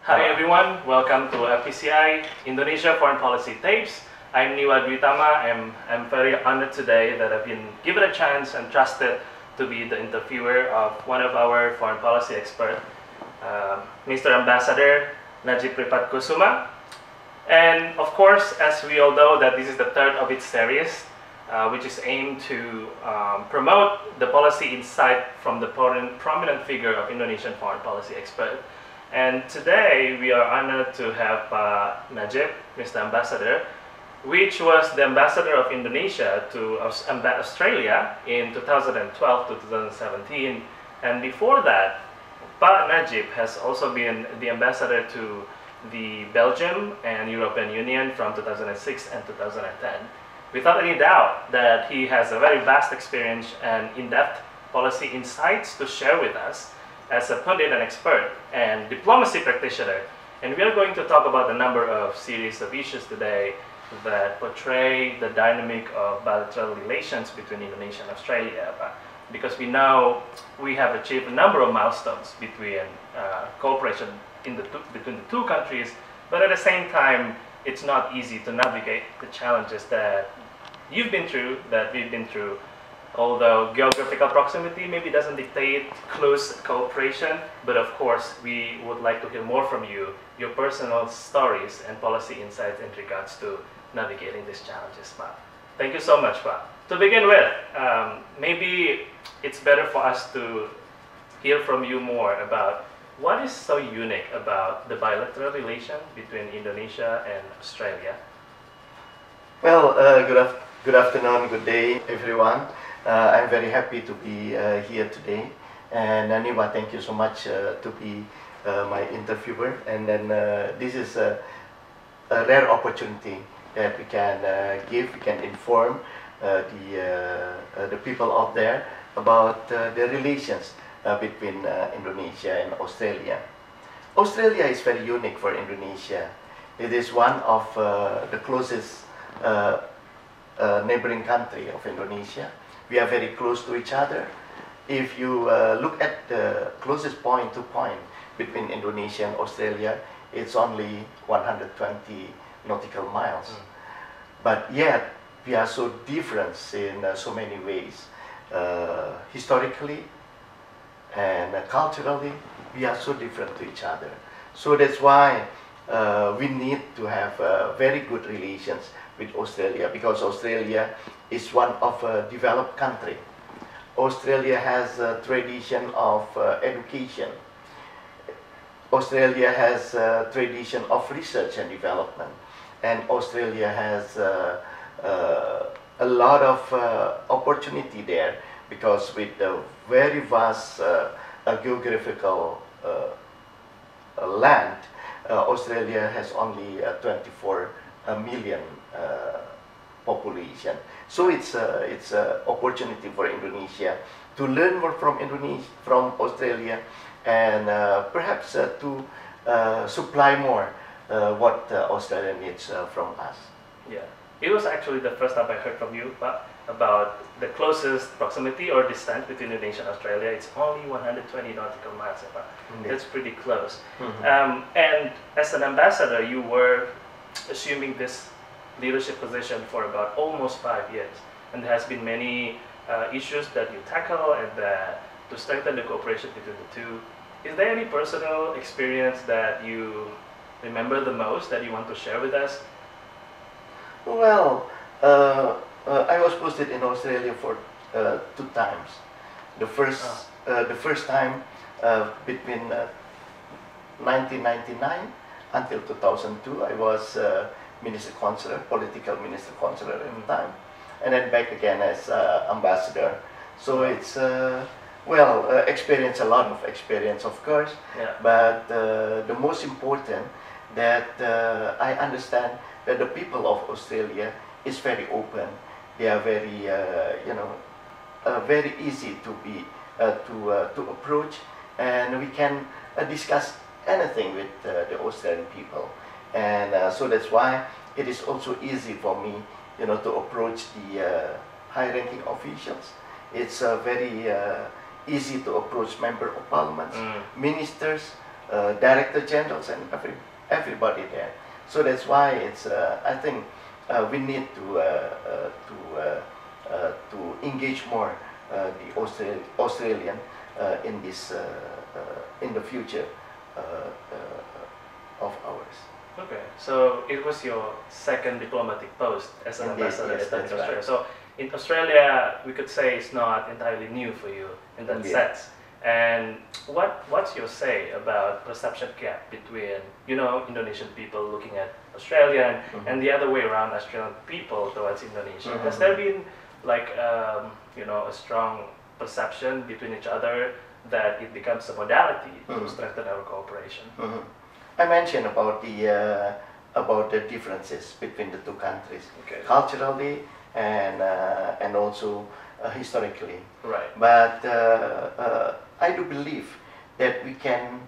Hi everyone, welcome to FPCI Indonesia Foreign Policy Tapes. I'm Niwa Dwitama and I'm very honored today that I've been given a chance and trusted to be the interviewer of one of our foreign policy experts, Mr. Ambassador Najib Riphat Kusuma. And of course, as we all know, that this is the third of its series, which is aimed to promote the policy insight from the prominent figure of Indonesian foreign policy expert. And today we are honored to have Najib, Mr. Ambassador, which was the ambassador of Indonesia to Australia in 2012 to 2017. And before that, Pak Najib has also been the ambassador to the Belgium and European Union from 2006 and 2010. Without any doubt that he has a very vast experience and in-depth policy insights to share with us as a pundit and expert and diplomacy practitioner. And we are going to talk about a number of series of issues today that portray the dynamic of bilateral relations between Indonesia and Australia. Because we know we have achieved a number of milestones between cooperation between the two countries, but at the same time, it's not easy to navigate the challenges that you've been through, that we've been through. Although geographical proximity maybe doesn't dictate close cooperation, but of course we would like to hear more from you, your personal stories and policy insights in regards to navigating these challenges, Pa. Thank you so much, Pa. To begin with, maybe it's better for us to hear from you more about what is so unique about the bilateral relation between Indonesia and Australia. Well, good afternoon, good day, everyone. I'm very happy to be here today, and Niwa, thank you so much to be my interviewer. And then this is a rare opportunity that we can we can inform the people out there about the relations between Indonesia and Australia. Australia is very unique for Indonesia. It is one of the closest neighboring country of Indonesia. We are very close to each other. If you look at the closest point to point between Indonesia and Australia, it's only 120 nautical miles. But yet, we are so different in so many ways. Historically and culturally, we are so different to each other. So that's why we need to have very good relations with Australia, because Australia is one of a developed country. Australia has a tradition of education. Australia has a tradition of research and development. And Australia has a lot of opportunity there, because with the very vast geographical land, Australia has only 24 million population. So it's a opportunity for Indonesia to learn more from Australia, and perhaps to supply more what Australia needs from us. Yeah, it was actually the first time I heard from you, but about the closest proximity or distance between Indonesia and Australia. It's only 120 nautical miles. That's pretty close. And as an ambassador, you were assuming this leadership position for about almost 5 years, and there has been many issues that you tackle and to strengthen the cooperation between the two. Is there any personal experience that you remember the most that you want to share with us? Well, I was posted in Australia for 2 times. The first time between 1999 until 2002, I was Minister Consular, political Minister Consular at the time, and then back again as ambassador. So it's experience, a lot of experience, of course. Yeah. But the most important that I understand that the people of Australia is very open. They are very, very easy to be to approach, and we can discuss anything with the Australian people. And so that's why it is also easy for me, to approach the high-ranking officials. It's very easy to approach member of parliament, ministers, director generals and everybody there. So that's why it's. I think we need to engage more the Australian in this in the future of ours. Okay, so it was your second diplomatic post as an ambassador Yes, in that's Australia. right. So in Australia, we could say it's not entirely new for you in that sense. And what's your say about perception gap between, you know, Indonesian people looking at Australia and the other way around, Australian people towards Indonesia? Has there been like you know, a strong perception between each other that it becomes a modality to strengthen our cooperation? I mentioned about the differences between the two countries, culturally and also historically. Right. But I do believe that we can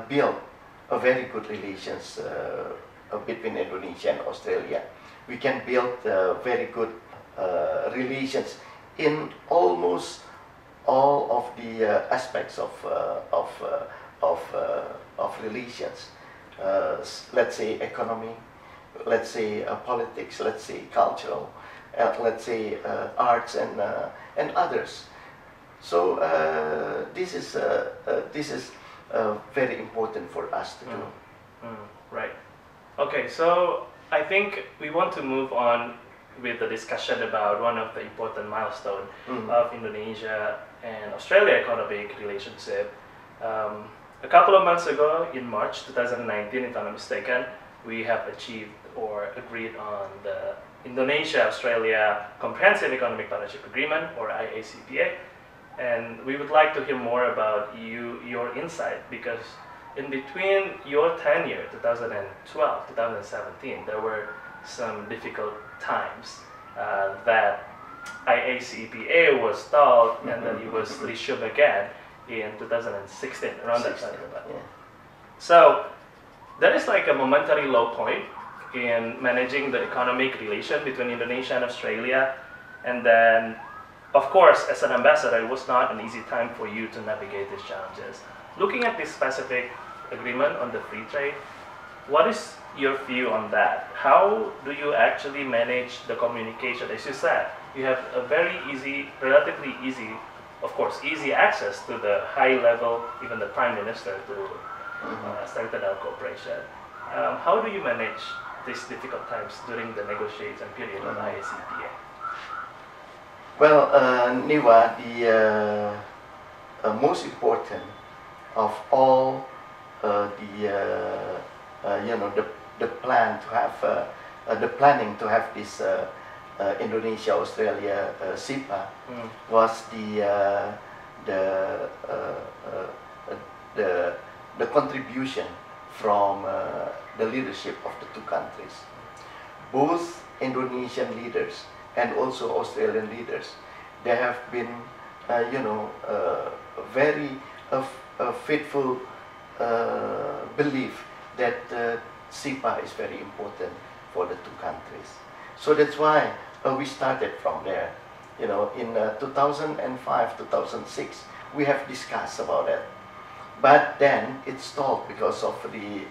build a very good relations between Indonesia and Australia. We can build very good relations in almost all of the aspects of relations. Let's say economy, let's say politics, let's say cultural, let's say arts and others. So this is very important for us to do. Right. Okay, so I think we want to move on with the discussion about one of the important milestones of Indonesia and Australia economic relationship. A couple of months ago, in March 2019, if I'm not mistaken, we have achieved or agreed on the Indonesia-Australia Comprehensive Economic Partnership Agreement, or IA-CEPA. And we would like to hear more about your insight, because in between your tenure, 2012, 2017, there were some difficult times that IA-CEPA was stalled and then it was resumed again in 2016, around that time. So that is like a momentary low point in managing the economic relation between Indonesia and Australia. And then, of course, as an ambassador, it was not an easy time for you to navigate these challenges. Looking at this specific agreement on the free trade, what is your view on that? How do you actually manage the communication? As you said, you have a very easy, relatively easy, of course, easy access to the high level, even the Prime Minister, to strengthen our cooperation. How do you manage these difficult times during the negotiation period of IA-CEPA? Well, Niwa, the most important of all the planning to have this Indonesia-Australia CEPA was the contribution from the leadership of the two countries. Both Indonesian leaders and also Australian leaders, they have been, very faithful belief that CEPA is very important for the two countries. So that's why we started from there. You know, in 2005, 2006, we have discussed about it. But then it stalled because of the,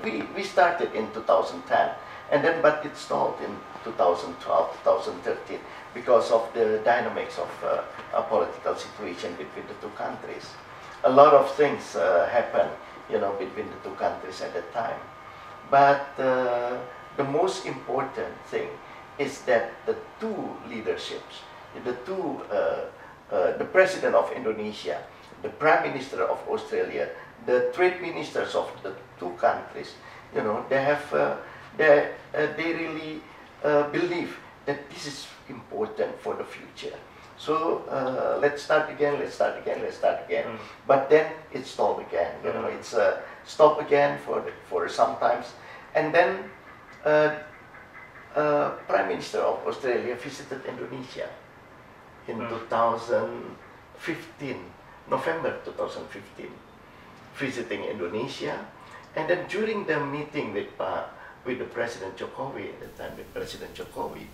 we started in 2010, and then but it stalled in 2012, 2013 because of the dynamics of a political situation between the two countries. A lot of things happened, between the two countries at that time. But the most important thing is that the two leaderships, the President of Indonesia, the Prime Minister of Australia, the trade ministers of the two countries, they really believe that this is important for the future. So let's start again. But then it stalled again. It's stopped again for some times, and then Prime Minister of Australia visited Indonesia in 2015, November 2015, visiting Indonesia, and then during the meeting with the President Jokowi at the time, with President Jokowi,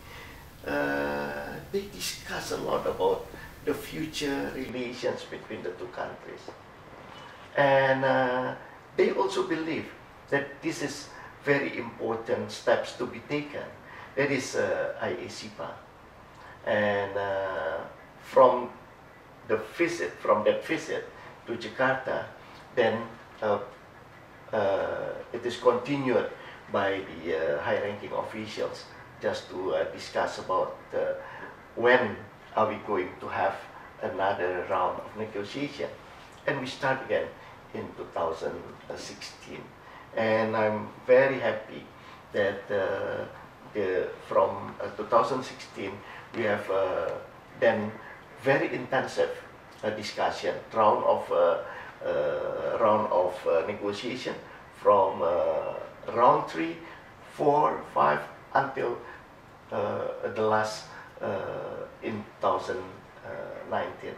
they discussed a lot about the future relations between the two countries. And they also believe that this is very important steps to be taken. That is IA-CEPA. And from that visit to Jakarta, then it is continued by the high-ranking officials just to discuss about when are we going to have another round of negotiation. And we start again in 2016. And I'm very happy that from 2016 we have then very intensive discussion, round of negotiation from round 3, 4, 5 until the last in 2019.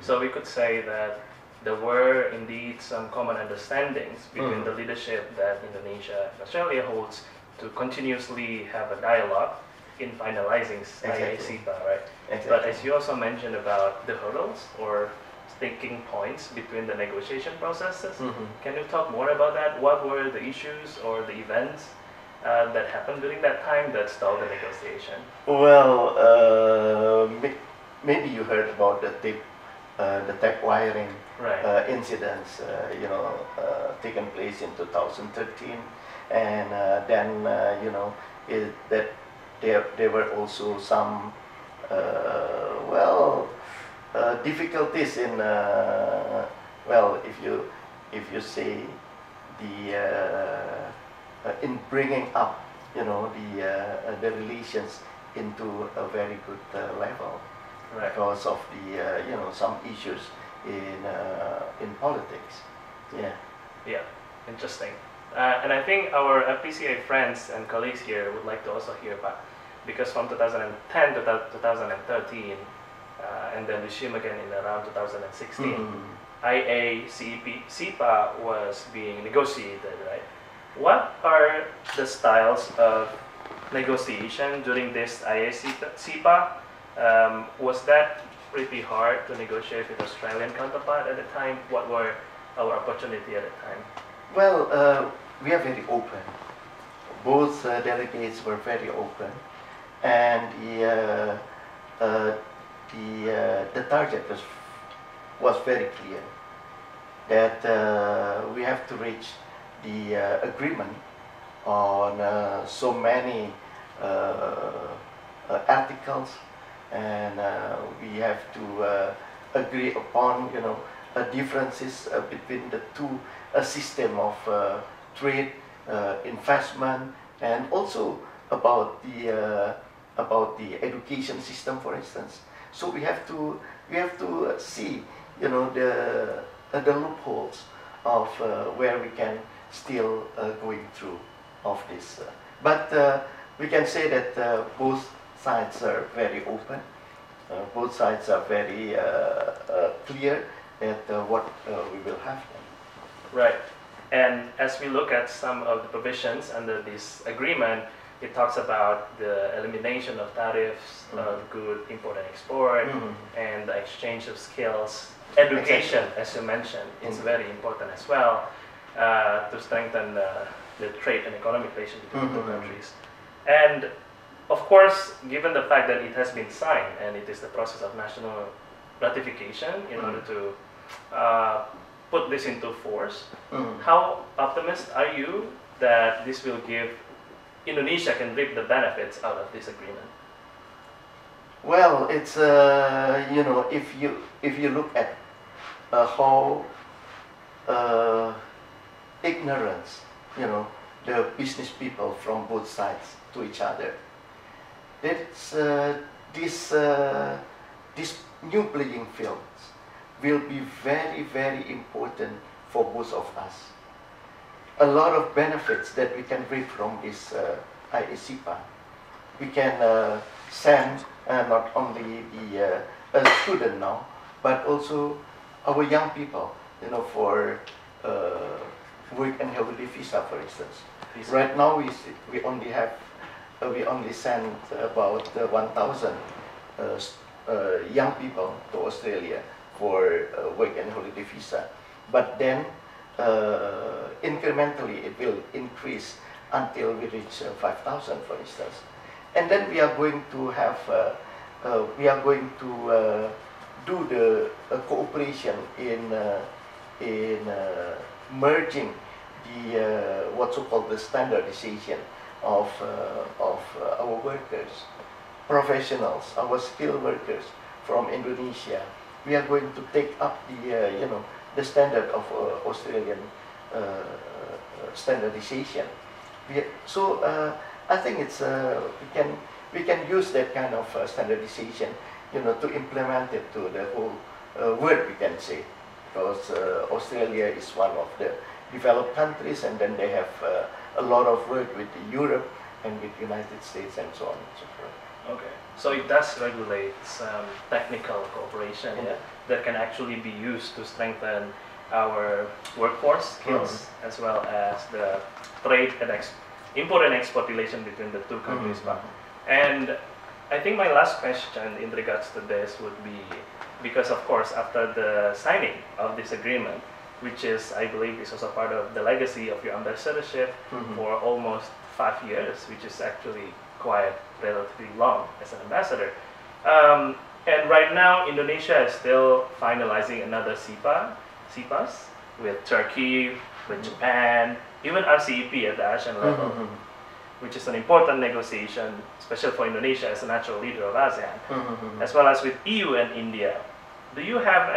So we could say that there were indeed some common understandings between the leadership that Indonesia and Australia holds to continuously have a dialogue in finalizing IA-CEPA, right? Exactly. But as you also mentioned about the hurdles or sticking points between the negotiation processes, can you talk more about that? What were the issues or the events that happened during that time that stalled the negotiation? Well, maybe you heard about the tech wiring incidents, taken place in 2013, and then that there were also some difficulties in if you say in bringing up the relations into a very good level. Right. Because of the some issues in politics. Yeah, interesting. And I think our FPCA friends and colleagues here would like to also hear about, because from 2010 to 2013, and then resume again in around 2016, IA-CEPA was being negotiated, right? What are the styles of negotiation during this IA-CEPA? Was that pretty hard to negotiate with Australian counterpart at the time? What were our opportunity at the time? Well, we are very open. Both delegates were very open, and the target was very clear that we have to reach the agreement on so many articles, and we have to agree upon differences between the two system of trade, investment, and also about the education system, for instance. So we have to see the loopholes of where we can still going through of this. But we can say that both sides are very open. Both sides are very clear at what we will have. Right. And as we look at some of the provisions under this agreement, it talks about the elimination of tariffs, good import and export, and the exchange of skills. Education, as you mentioned, is very important as well to strengthen the trade and economic relations between the two countries. And of course, given the fact that it has been signed and it is the process of national ratification in order to put this into force, how optimistic are you that this will give Indonesia can reap the benefits out of this agreement? Well, it's if you look at how ignorance the business people from both sides to each other, that's this new playing fields will be very, very important for both of us. A lot of benefits that we can reap from this IA-CEPA. We can send not only the student now, but also our young people, for work and holiday visa, for instance. Right now, we only send about 1,000 young people to Australia for work and holiday visa. but then incrementally it will increase until we reach 5,000, for instance. And then we are going to have, do the cooperation in merging the what's so-called the standardization of our workers, professionals, our skilled workers from Indonesia. We are going to take up the the standard of Australian standardization. So I think it's we can use that kind of standardization, to implement it to the whole world, we can say, because Australia is one of the developed countries, and then they have a lot of work with Europe and with United States and so on and so forth. Okay, so it does regulate some technical cooperation that can actually be used to strengthen our workforce skills, as well as the trade and import and export relation between the two countries. And I think my last question in regards to this would be, because of course after the signing of this agreement, which is, I believe, is also part of the legacy of your ambassadorship for almost 5 years, which is actually quite relatively long as an ambassador. And right now, Indonesia is still finalizing another CEPAs with Turkey, with Japan, even RCEP at the ASEAN level, which is an important negotiation, especially for Indonesia as a natural leader of ASEAN, as well as with EU and India. Do you have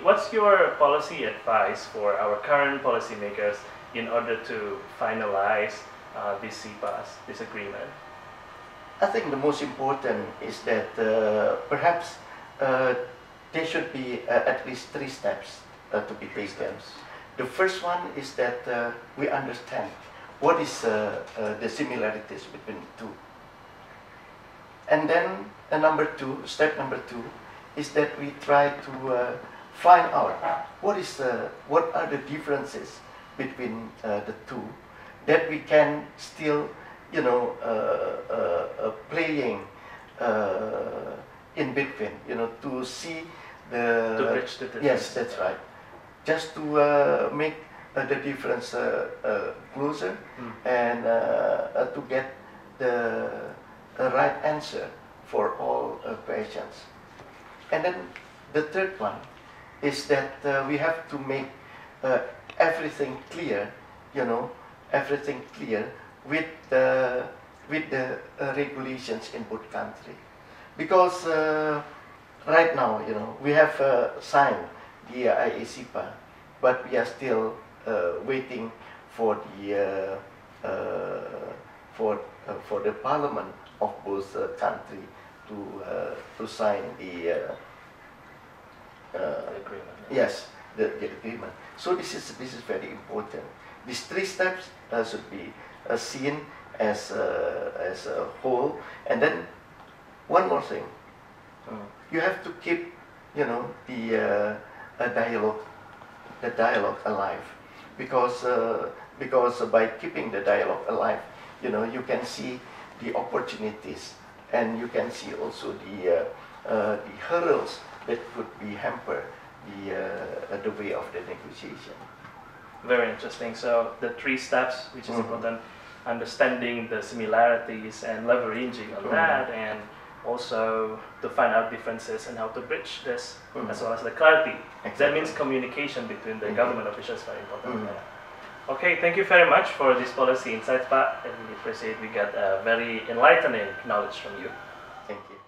what's your policy advice for our current policymakers in order to finalize these CEPAs, this agreement? I think the most important is that perhaps there should be at least 3 steps to be taken. The first one is that we understand what is the similarities between the two. And then step number two is that we try to find out what are the differences between the two, that we can still, playing in between, to see the... To bridge the difference. Yes, that's right. Just to make the difference closer and to get the right answer for all questions. And then the third one is that we have to make everything clear, everything clear with the regulations in both countries. Because right now, we have signed the IA-CEPA, but we are still waiting for the for the parliament of both countries to sign the agreement. Yes, the agreement. So this is very important. These 3 steps should be seen as a whole. And then one more thing, you have to keep, the dialogue alive, because by keeping the dialogue alive, you can see the opportunities, and you can see also the hurdles that could be hamper the way of the negotiation. Very interesting. So the 3 steps, which is important, understanding the similarities and leveraging on that, and also to find out differences and how to bridge this, as well as the clarity. Exactly. That means communication between the government officials is very important. Okay, thank you very much for this policy insights, Pak. I really appreciate we got a very enlightening knowledge from you. Thank you.